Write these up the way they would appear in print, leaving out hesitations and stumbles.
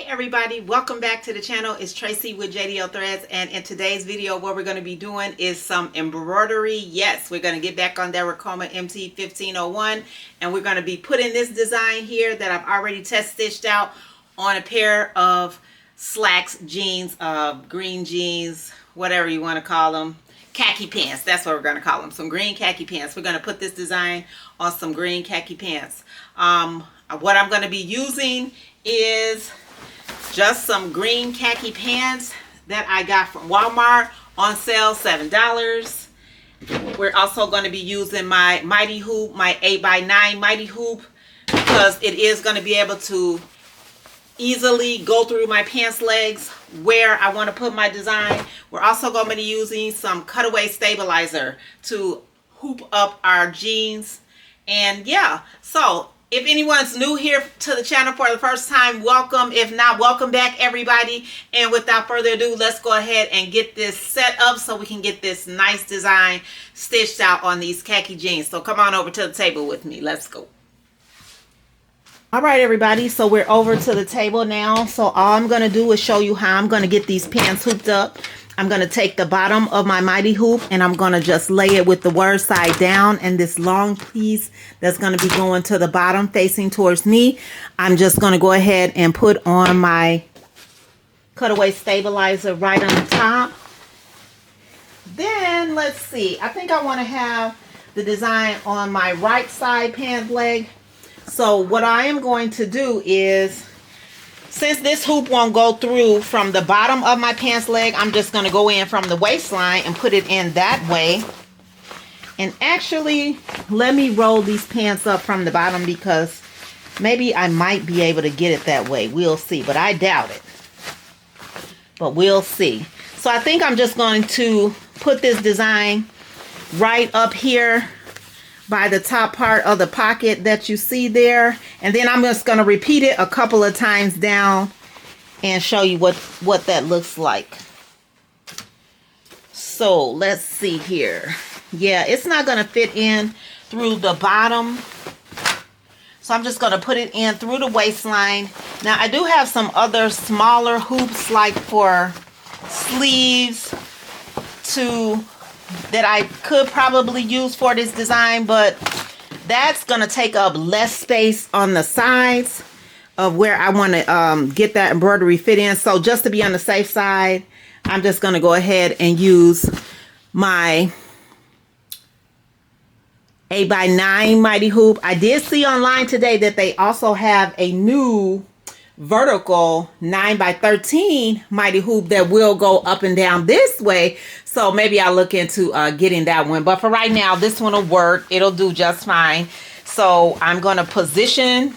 Everybody, welcome back to the channel. It's Tracy with JDL Threads, and in today's video what we're going to be doing is some embroidery. Yes, we're going to get back on that RICOMA MT 1501, and we're going to be putting this design here that I've already test stitched out on a pair of slacks, jeans, green jeans, whatever you want to call them, khaki pants. That's what we're going to call them, some green khaki pants. We're going to put this design on some green khaki pants. What I'm going to be using is just some green khaki pants that I got from Walmart on sale, $7. We're also going to be using my mighty hoop, my 8x9 mighty hoop, because it is going to be able to easily go through my pants legs where I want to put my design. We're also going to be using some cutaway stabilizer to hoop up our jeans. And yeah, so if anyone's new here to the channel for the first time, welcome. If not, welcome back, everybody. And without further ado, let's go ahead and get this set up so we can get this nice design stitched out on these khaki jeans. So come on over to the table with me. Let's go. All right, everybody. So we're over to the table now. So all I'm going to do is show you how I'm going to get these pants hooped up. I'm going to take the bottom of my mighty hoop and I'm going to just lay it with the word side down, and this long piece that's going to be going to the bottom facing towards me, I'm just going to go ahead and put on my cutaway stabilizer right on the top. Then let's see, I think I want to have the design on my right side pant leg. So what I am going to do is, since this hoop won't go through from the bottom of my pants leg, I'm just going to go in from the waistline and put it in that way. And actually, let me roll these pants up from the bottom, because maybe I might be able to get it that way. We'll see, but I doubt it. But we'll see. So I think I'm just going to put this design right up here by the top part of the pocket that you see there, and then I'm just going to repeat it a couple of times down and show you what that looks like. So let's see here. Yeah, it's not going to fit in through the bottom, so I'm just going to put it in through the waistline. Now I do have some other smaller hoops, like for sleeves, that I could probably use for this design, but that's going to take up less space on the sides of where I want to get that embroidery fit in. So just to be on the safe side, I'm just going to go ahead and use my 8x9 mighty hoop. I did see online today that they also have a new vertical 9x13 mighty hoop that will go up and down this way, so maybe I'll look into getting that one, but for right now this one will work. It'll do just fine. So I'm going to position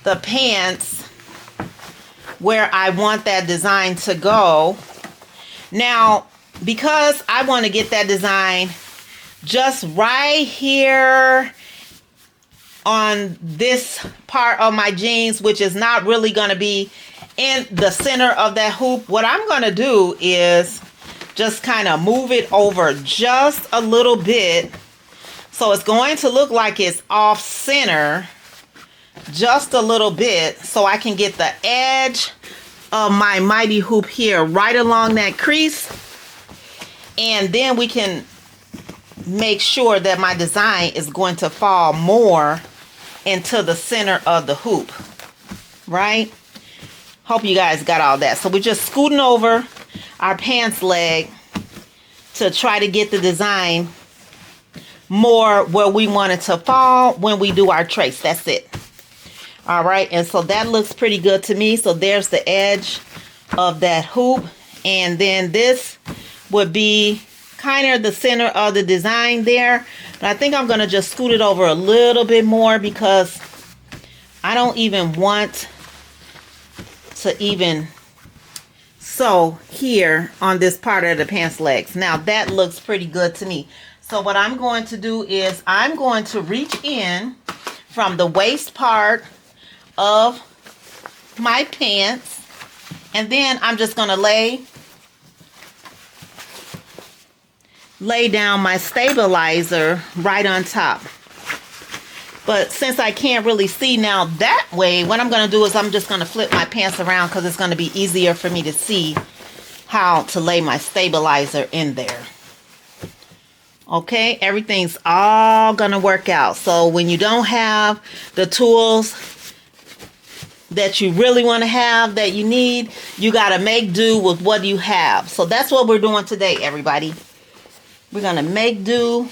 the pants where I want that design to go. Now, because I want to get that design just right here on this part of my jeans, which is not really going to be in the center of that hoop, what I'm going to do is just kind of move it over just a little bit, so it's going to look like it's off center just a little bit, so I can get the edge of my mighty hoop here right along that crease, and then we can make sure that my design is going to fall more into the center of the hoop, right? Hope you guys got all that. So we're just scooting over our pants leg to try to get the design more where we want it to fall when we do our trace. That's it. All right, and so that looks pretty good to me. So there's the edge of that hoop, and then this would be kind of the center of the design there. But I think I'm going to just scoot it over a little bit more, because I don't even want to even sew here on this part of the pants legs. Now that looks pretty good to me. So what I'm going to do is I'm going to reach in from the waist part of my pants, and then I'm just going to lay down my stabilizer right on top. But since I can't really see now that way, what I'm going to do is I'm just going to flip my pants around because it's going to be easier for me to see how to lay my stabilizer in there. Okay, everything's all going to work out. So when you don't have the tools that you really want to have, that you need, you got to make do with what you have. So that's what we're doing today, everybody. We're going to make do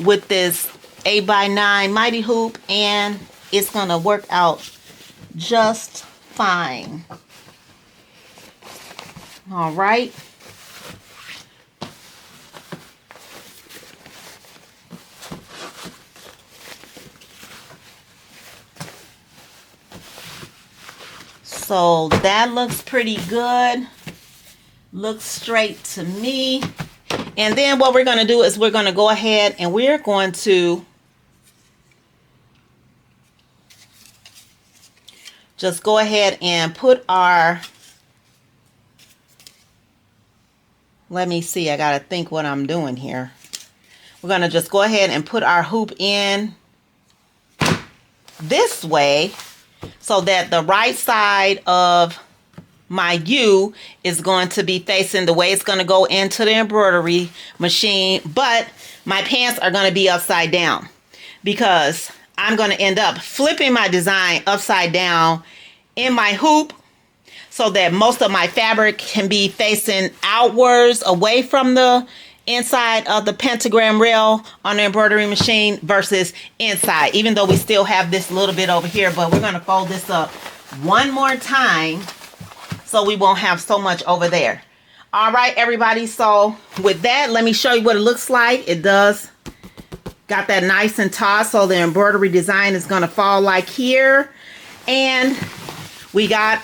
with this 8x9 mighty hoop, and it's going to work out just fine. All right. So that looks pretty good. Looks straight to me. And then what we're going to do is we're going to go ahead and we're going to just go ahead and put our, let me see, I got to think what I'm doing here. We're going to just go ahead and put our hoop in this way so that the right side of my U is going to be facing the way it's going to go into the embroidery machine, but my pants are going to be upside down because I'm going to end up flipping my design upside down in my hoop so that most of my fabric can be facing outwards away from the inside of the pentagram rail on the embroidery machine versus inside, even though we still have this little bit over here. But we're going to fold this up one more time so we won't have so much over there. All right, everybody. So with that, let me show you what it looks like. It does got that nice and taut, so the embroidery design is going to fall like here. And we got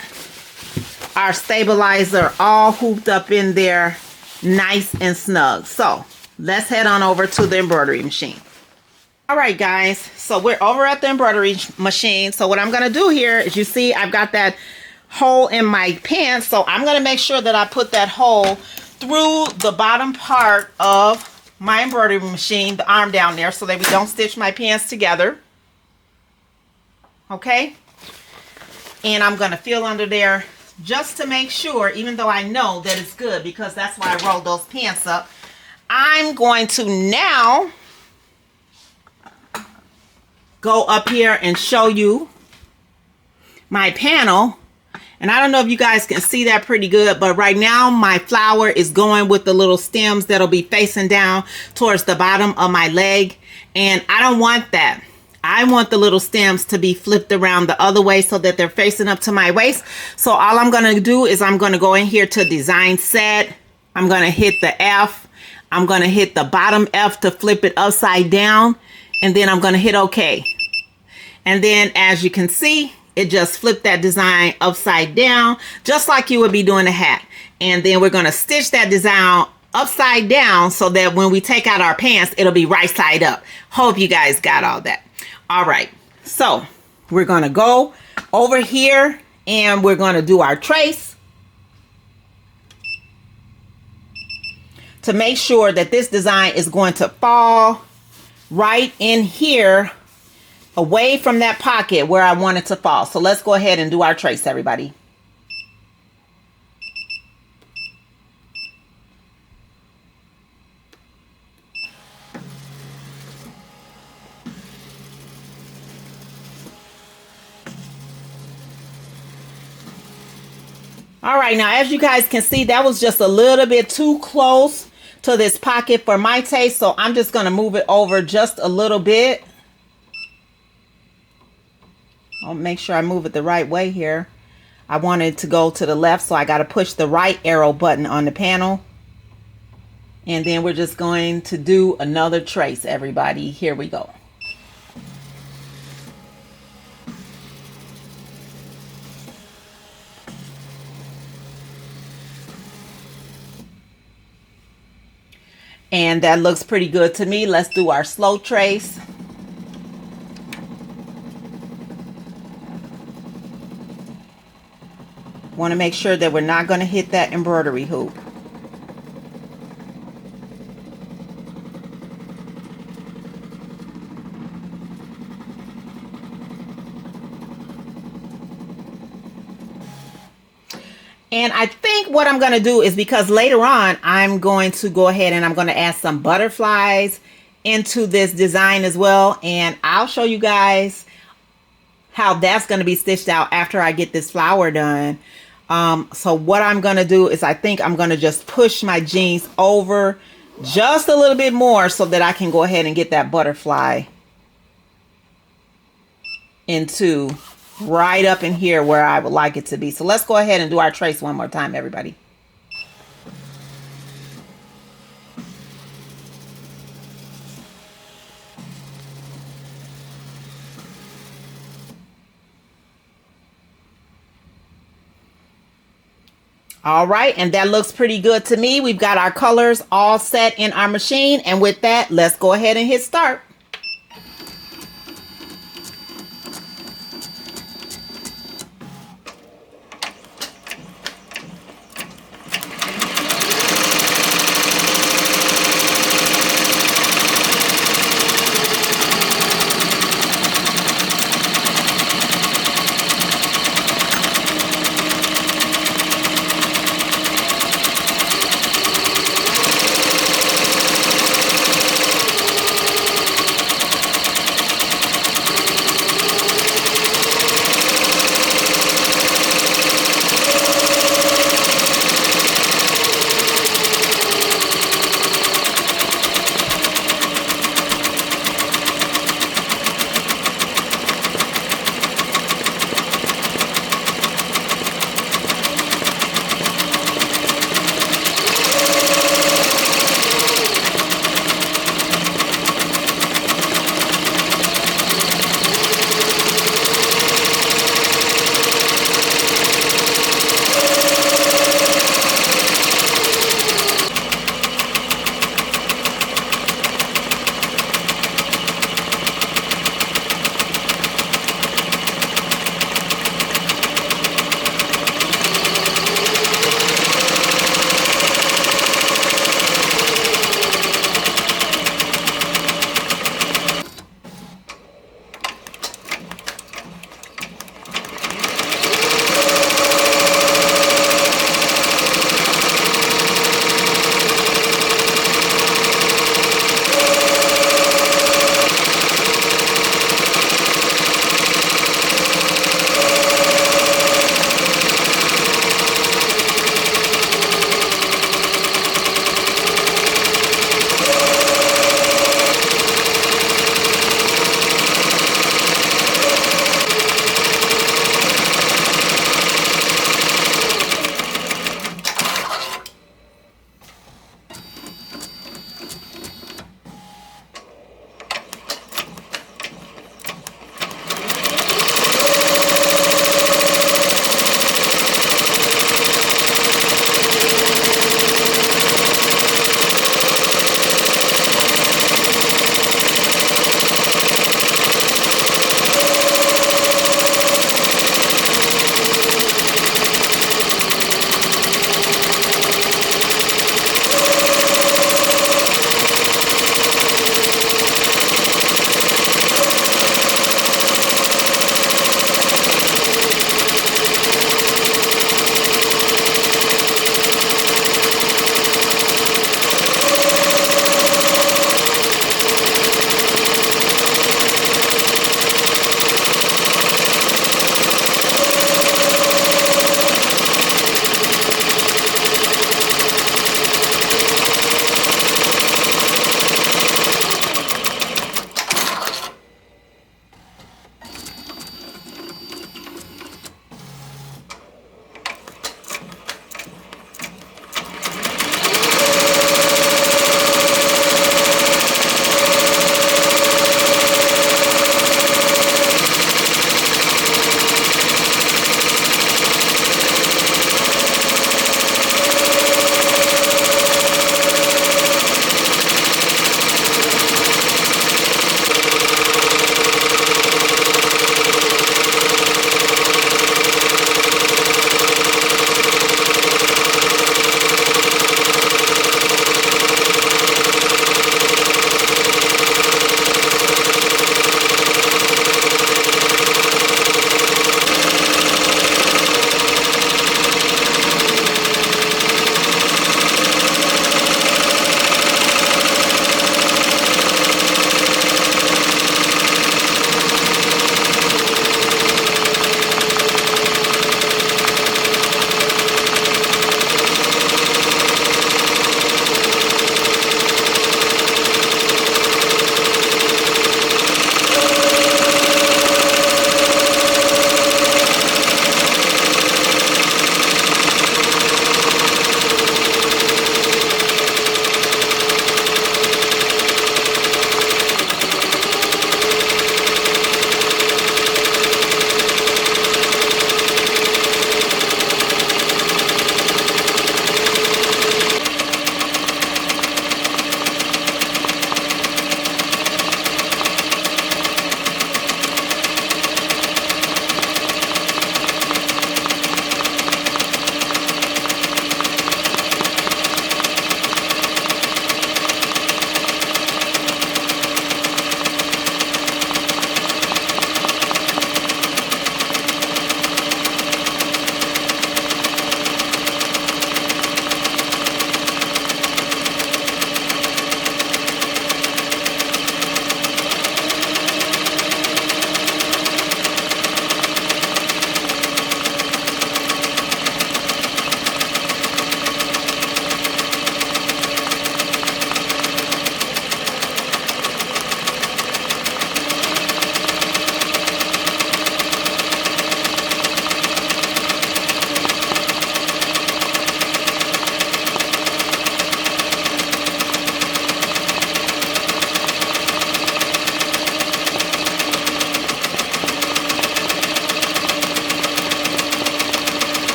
our stabilizer all hooped up in there nice and snug. So let's head on over to the embroidery machine. All right, guys. So we're over at the embroidery machine. So what I'm going to do here is, you see, I've got that hole in my pants, so I'm going to make sure that I put that hole through the bottom part of my embroidery machine, the arm down there, so that we don't stitch my pants together. Okay, and I'm going to feel under there just to make sure, even though I know that it's good because that's why I rolled those pants up. I'm going to now go up here and show you my panel. And I don't know if you guys can see that pretty good, but right now my flower is going with the little stems that'll be facing down towards the bottom of my leg. And I don't want that. I want the little stems to be flipped around the other way so that they're facing up to my waist. So all I'm going to do is I'm going to go in here to design set. I'm going to hit the F. I'm going to hit the bottom F to flip it upside down. And then I'm going to hit OK. And then as you can see, it just flipped that design upside down, just like you would be doing a hat. And then we're going to stitch that design upside down so that when we take out our pants, it'll be right side up. Hope you guys got all that. All right. So we're going to go over here and we're going to do our trace to make sure that this design is going to fall right in here, away from that pocket where I want it to fall. So let's go ahead and do our trace, everybody. All right, now as you guys can see, that was just a little bit too close to this pocket for my taste. So I'm just going to move it over just a little bit. I'll make sure I move it the right way here. I want it to go to the left, so I got to push the right arrow button on the panel. And then we're just going to do another trace, everybody. Here we go. And that looks pretty good to me. Let's do our slow trace. Want to make sure that we're not going to hit that embroidery hoop. And I think what I'm going to do is, because later on I'm going to go ahead and I'm going to add some butterflies into this design as well. And I'll show you guys how that's going to be stitched out after I get this flower done. So what I'm going to do is, I think I'm going to just push my jeans over just a little bit more so that I can go ahead and get that butterfly into right up in here where I would like it to be. So let's go ahead and do our trace one more time, everybody. All right, and that looks pretty good to me. We've got our colors all set in our machine, and with that, let's go ahead and hit start.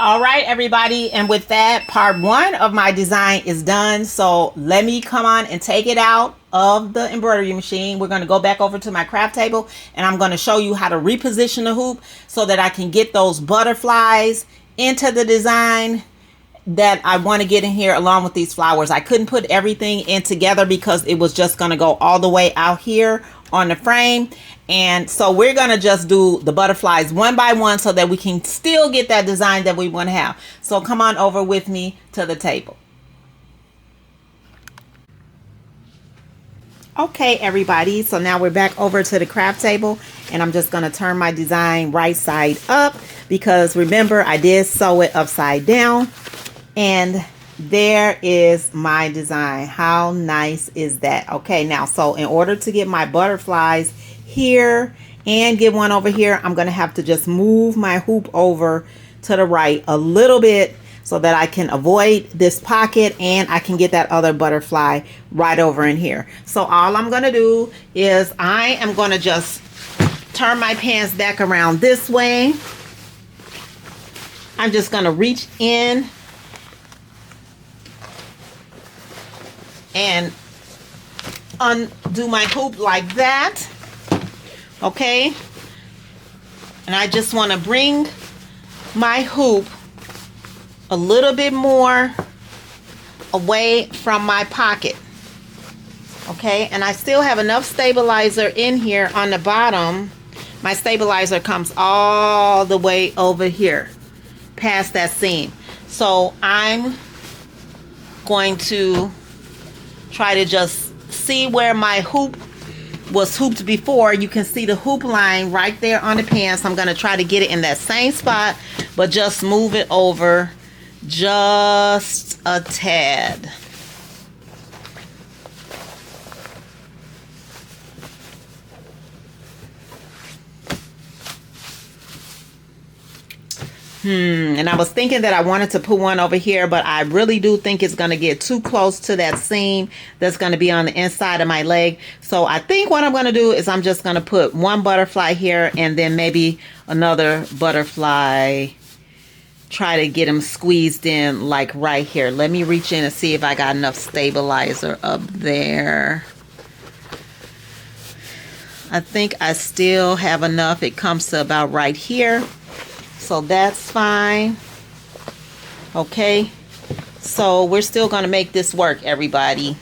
All right, everybody, and with that, part 1 of my design is done. So let me come on and take it out of the embroidery machine. We're going to go back over to my craft table, and I'm going to show you how to reposition the hoop so that I can get those butterflies into the design that I want to get in here along with these flowers. I couldn't put everything in together because it was just going to go all the way out here on the frame. And so we're going to just do the butterflies one by one so that we can still get that design that we want to have. So come on over with me to the table. Okay, everybody, so now we're back over to the craft table, and I'm just going to turn my design right side up because remember I did sew it upside down. And there is my design. How nice is that? Okay, now, so in order to get my butterflies here and get one over here, I'm going to have to just move my hoop over to the right a little bit so that I can avoid this pocket and I can get that other butterfly right over in here. So all I'm going to do is I am going to just turn my pants back around this way. I'm just going to reach in and undo my hoop like that. Okay, and I just want to bring my hoop a little bit more away from my pocket. Okay, and I still have enough stabilizer in here on the bottom. My stabilizer comes all the way over here past that seam. So I'm going to try to just see where my hoop was hooped before. You can see the hoop line right there on the pants. I'm going to try to get it in that same spot, but just move it over just a tad. And I was thinking that I wanted to put one over here, but I really do think it's going to get too close to that seam that's going to be on the inside of my leg. So I think what I'm going to do is I'm just going to put one butterfly here and then maybe another butterfly. Try to get them squeezed in like right here. Let me reach in and see if I got enough stabilizer up there. I think I still have enough. It comes to about right here. So that's fine. Okay, so we're still going to make this work, everybody.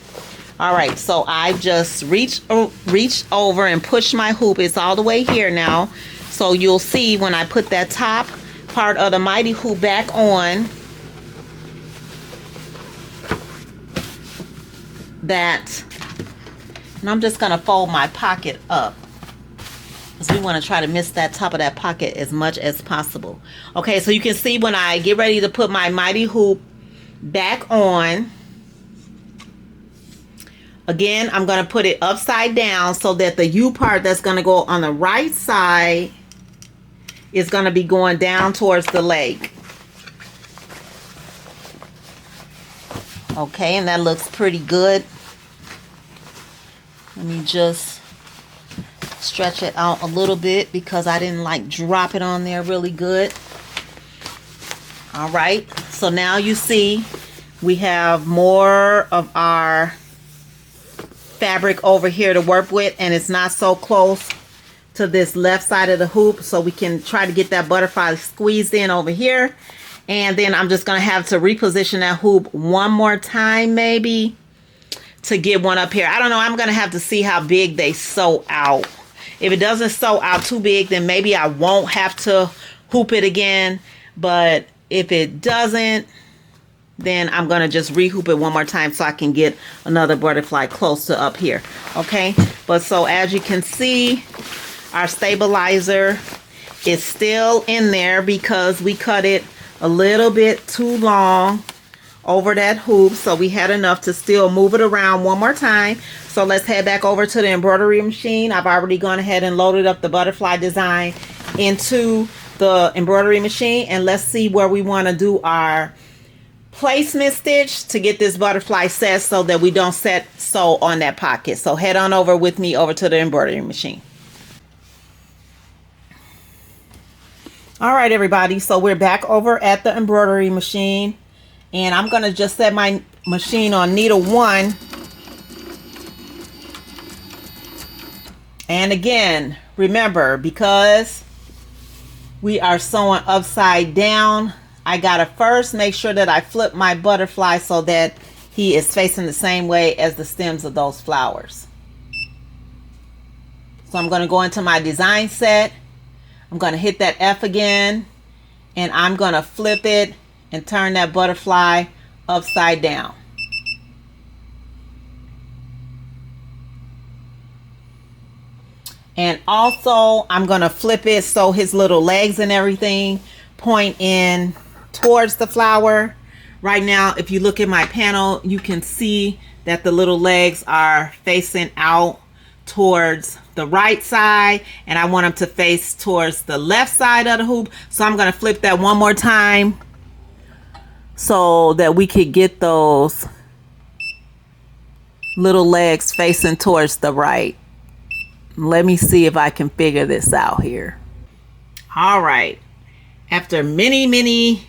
All right, so I just reached over and pushed my hoop. It's all the way here now. So you'll see when I put that top part of the mighty hoop back on that, and I'm just going to fold my pocket up. We want to try to miss that top of that pocket as much as possible. Okay, so you can see when I get ready to put my mighty hoop back on, again, I'm going to put it upside down so that the U part that's going to go on the right side is going to be going down towards the leg. Okay, and that looks pretty good. Let me just stretch it out a little bit because I didn't like drop it on there really good. All right, so now you see we have more of our fabric over here to work with, and it's not so close to this left side of the hoop, so we can try to get that butterfly squeezed in over here. And then I'm just going to have to reposition that hoop one more time maybe to get one up here. I don't know, I'm going to have to see how big they sew out. If it doesn't sew out too big, then maybe I won't have to hoop it again. But if it doesn't, then I'm going to just rehoop it one more time so I can get another butterfly close to up here. Okay, but so as you can see, our stabilizer is still in there because we cut it a little bit too long over that hoop, so we had enough to still move it around one more time. So let's head back over to the embroidery machine. I've already gone ahead and loaded up the butterfly design into the embroidery machine, and let's see where we want to do our placement stitch to get this butterfly set so that we don't sew on that pocket. So head on over with me over to the embroidery machine. All right, everybody. So we're back over at the embroidery machine, and I'm going to just set my machine on needle 1. And again, remember, because we are sewing upside down, I got to first make sure that I flip my butterfly so that he is facing the same way as the stems of those flowers. So I'm going to go into my design set. I'm going to hit that F again, and I'm going to flip it and turn that butterfly upside down. And also I'm going to flip it so his little legs and everything point in towards the flower. Right now, if you look at my panel, you can see that the little legs are facing out towards the right side, and I want them to face towards the left side of the hoop. So I'm going to flip that one more time so that we could get those little legs facing towards the right. Let me see if I can figure this out here. All right. After many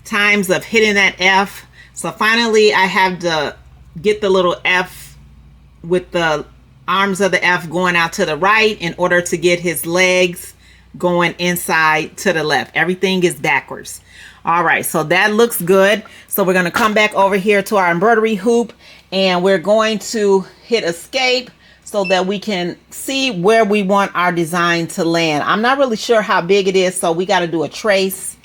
times of hitting that F, so finally I have to get the little F with the arms of the F going out to the right in order to get his legs going inside to the left. Everything is backwards. All right, so that looks good. So we're going to come back over here to our embroidery hoop, and we're going to hit escape so that we can see where we want our design to land. I'm not really sure how big it is, so we got to do a trace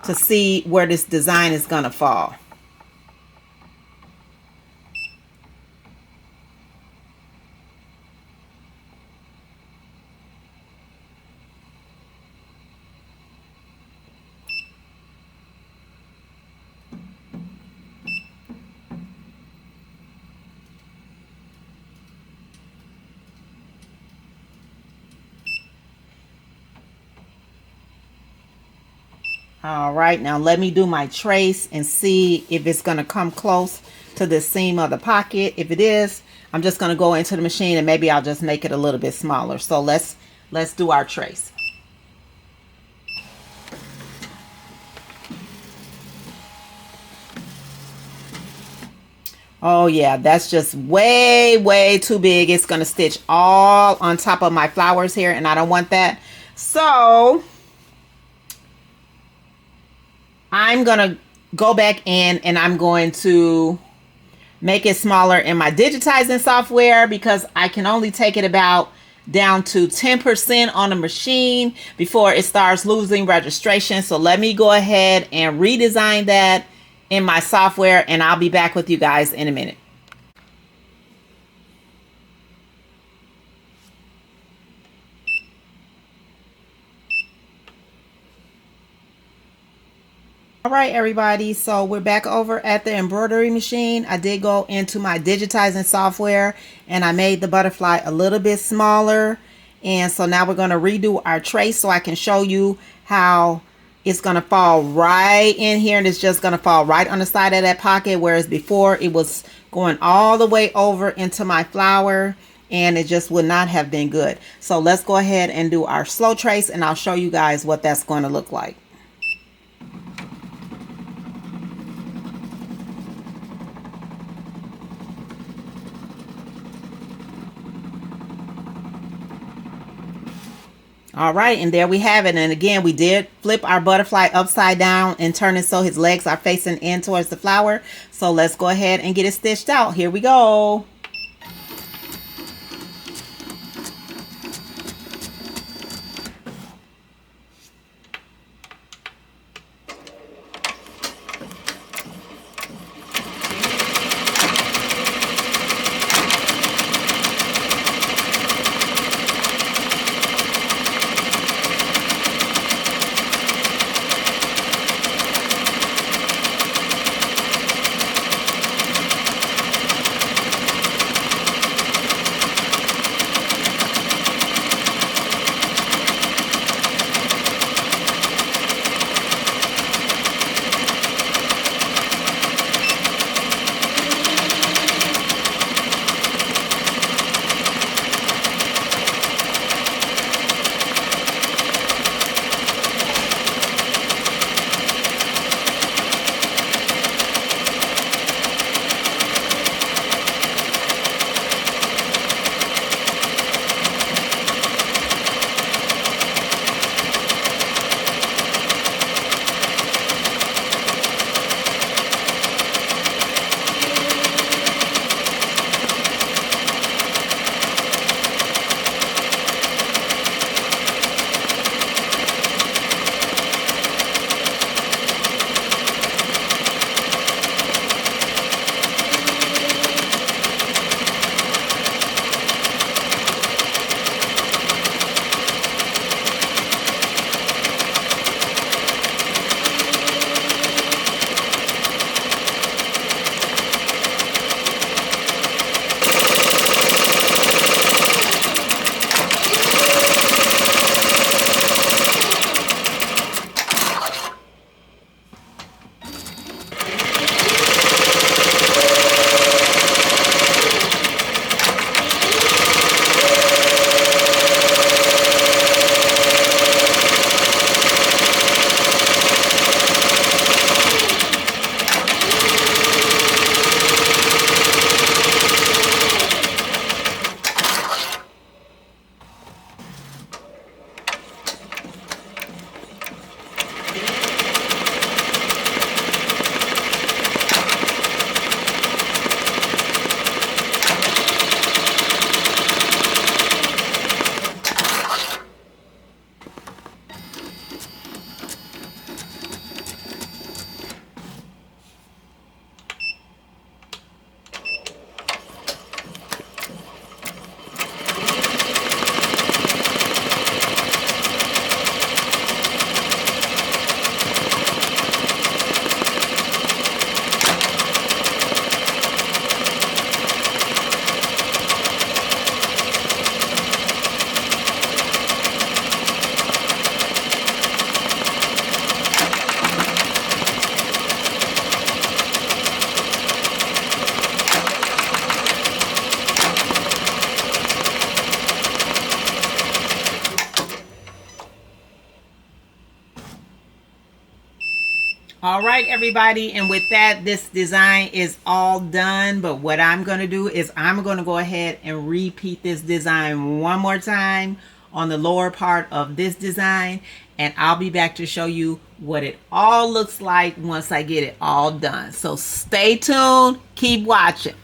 to see where this design is going to fall. All right, now let me do my trace and see if it's going to come close to the seam of the pocket. If it is, I'm just going to go into the machine and maybe I'll just make it a little bit smaller. So let's do our trace. Oh yeah, that's just way too big. It's going to stitch all on top of my flowers here, and I don't want that. So I'm going to go back in and I'm going to make it smaller in my digitizing software, because I can only take it about down to 10% on the machine before it starts losing registration. So let me go ahead and redesign that in my software, and I'll be back with you guys in a minute. All right, everybody, so we're back over at the embroidery machine. I did go into my digitizing software and I made the butterfly a little bit smaller. And so now we're going to redo our trace so I can show you how it's going to fall right in here, and it's just going to fall right on the side of that pocket, whereas before it was going all the way over into my flower and it just would not have been good. So let's go ahead and do our slow trace, and I'll show you guys what that's going to look like. All right, and there we have it. And again, we did flip our butterfly upside down and turn it so his legs are facing in towards the flower. So let's go ahead and get it stitched out. Here we go. All right, everybody, and with that, this design is all done. But what I'm going to do is I'm going to go ahead and repeat this design one more time on the lower part of this design, and I'll be back to show you what it all looks like once I get it all done. So stay tuned, keep watching.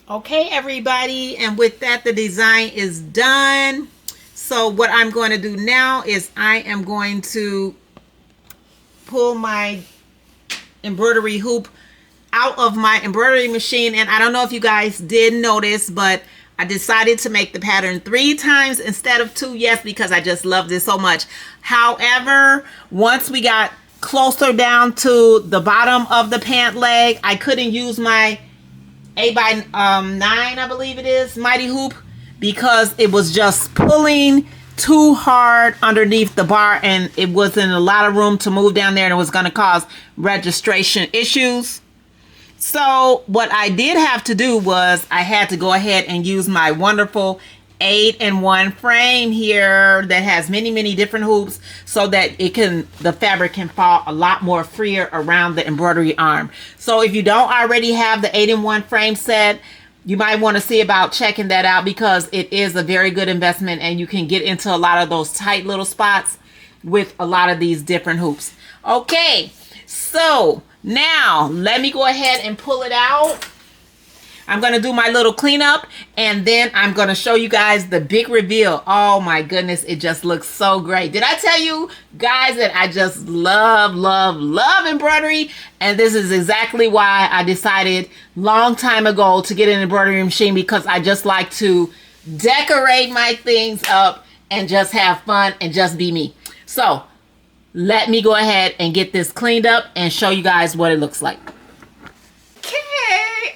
Okay, everybody, and with that, the design is done. So what I'm going to do now is I am going to pull my embroidery hoop out of my embroidery machine. And I don't know if you guys did notice, but I decided to make the pattern 3 times instead of 2. Yes, because I just love this so much. However, once we got closer down to the bottom of the pant leg, I couldn't use my 8x9, I believe it is, mighty hoop, because it was just pulling too hard underneath the bar, and it wasn't a lot of room to move down there, and it was going to cause registration issues. So what I did have to do was I had to go ahead and use my wonderful 8-in-1 frame here that has many different hoops, so that the fabric can fall a lot more freer around the embroidery arm. So if you don't already have the 8-in-1 frame set, you might want to see about checking that out, because it is a very good investment and you can get into a lot of those tight little spots with a lot of these different hoops. Okay, so now let me go ahead and pull it out. I'm going to do my little cleanup, and then I'm going to show you guys the big reveal. Oh my goodness, it just looks so great. Did I tell you guys that I just love embroidery? And this is exactly why I decided long time ago to get an embroidery machine, because I just like to decorate my things up and just have fun and just be me. So let me go ahead and get this cleaned up and show you guys what it looks like.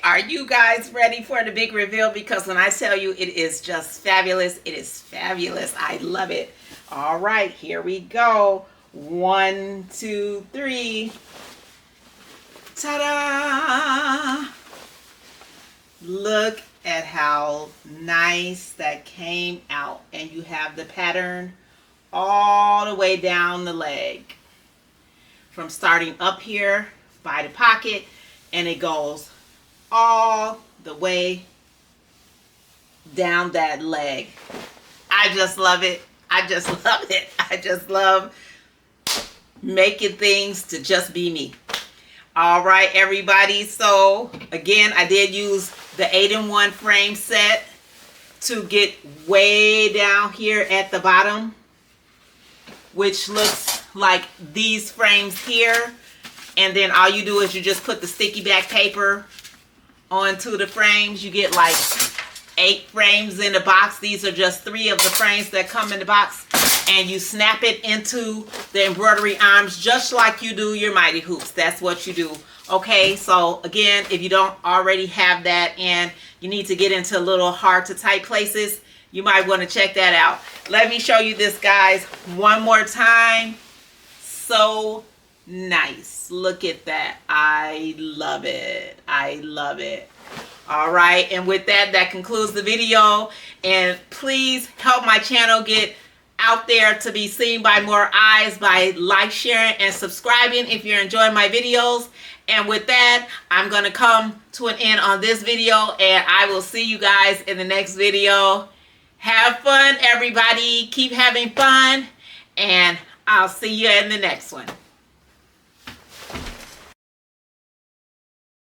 Are you guys ready for the big reveal? Because when I tell you, it is just fabulous. It is fabulous. I love it. All right, here we go. 1, 2, 3. Ta-da! Look at how nice that came out. And you have the pattern all the way down the leg. From starting up here by the pocket, and it goes all the way down that leg. I just love it. I just love it. I just love making things to just be me. All right, everybody. So again, I did use the 8-in-1 frame set to get way down here at the bottom, which looks like these frames here. And then all you do is you just put the sticky back paper onto the frames. You get like 8 frames in the box. These are just 3 of the frames that come in the box. And you snap it into the embroidery arms just like you do your mighty hoops. That's what you do. Okay, so again, if you don't already have that and you need to get into a little hard to tight places, you might want to check that out. Let me show you this, guys, one more time. So nice. Look at that. I love it. I love it. All right, and with that, that concludes the video. And please help my channel get out there to be seen by more eyes by sharing, and subscribing if you're enjoying my videos. And with that, I'm going to come to an end on this video, and I will see you guys in the next video. Have fun, everybody. Keep having fun, and I'll see you in the next one.